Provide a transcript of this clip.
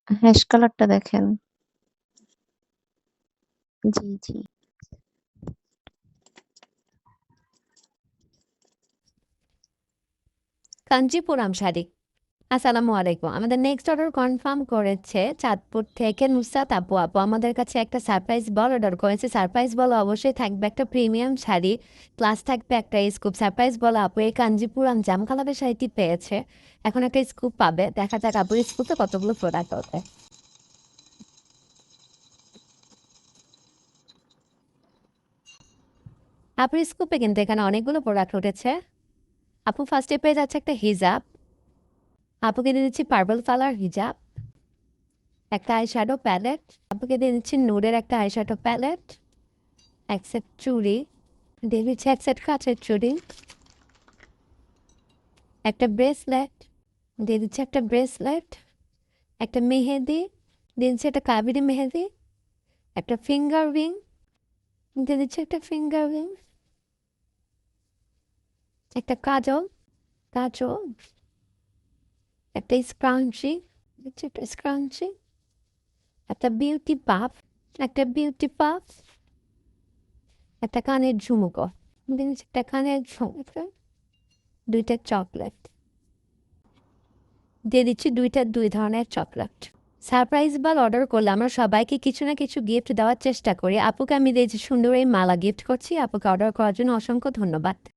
Hash কালারটা দেখেন। জি, জি। কাঞ্জিপুরাম শাড়ি। আসসালামু আলাইকুম। আমাদের নেক্সট অর্ডার কনফার্ম করেছে চাঁদপুর থেকে নুসরাত আপু। আপু আমাদের কাছে একটা সারপ্রাইজ বল অর্ডার করেছে। সারপ্রাইজ বল অবশ্যই থাকবে একটা প্রিমিয়াম শাড়ি, প্লাস থাকবে একটা স্কুপ। সারপ্রাইজ বল আপু এই কাঞ্জিপুরাম জাম কালারের শাড়িটি পেয়েছে, এখন একটা স্কুপ পাবে। দেখা যাক আপুর স্কুপে কতগুলো প্রোডাক্ট হবে। আপুর স্কুপে কিন্তু এখানে অনেকগুলো প্রোডাক্ট উঠেছে। আপু ফার্স্টে পেয়ে যাচ্ছে একটা হিজাব। আপুকে দিয়ে দিচ্ছি পার্পল কালার হিজাব, একটা আইশ্যাডো প্যালেট। আপুকে দিয়ে দিচ্ছি নুডের একটা আইশ্যাডো প্যালেট, এক সেট চুড়ি দিয়ে দিচ্ছি, এক সেট কাচের চুড়ি, একটা ব্রেসলেট দিয়ে দিচ্ছি, একটা ব্রেসলেট, একটা মেহেদি দিয়ে দিচ্ছি, একটা কাবেরি মেহেদি, একটা ফিঙ্গার রিং দিয়ে দিচ্ছি, একটা ফিঙ্গার রিং, একটা কাজল, কাজল, একটা স্ক্রাঞ্চি দিচ্ছি, একটা স্ক্রাঞ্চি, একটা বিউটি পাফ, একটা বিউটি পাফ, একটা কানের ঝুমুকো দিয়ে দিচ্ছি, একটা কানের ঝুমুকো, দুইটা চকলেট দিয়ে দিচ্ছি, দুই ধরনের চকলেট। সারপ্রাইজ বাল অর্ডার করলে আমরা সবাইকে কিছু না কিছু গিফট দেওয়ার চেষ্টা করি। আপুকে আমি এই যে সুন্দর এই মালা গিফট করছি। আপুকে অর্ডার করার জন্য অসংখ্য ধন্যবাদ।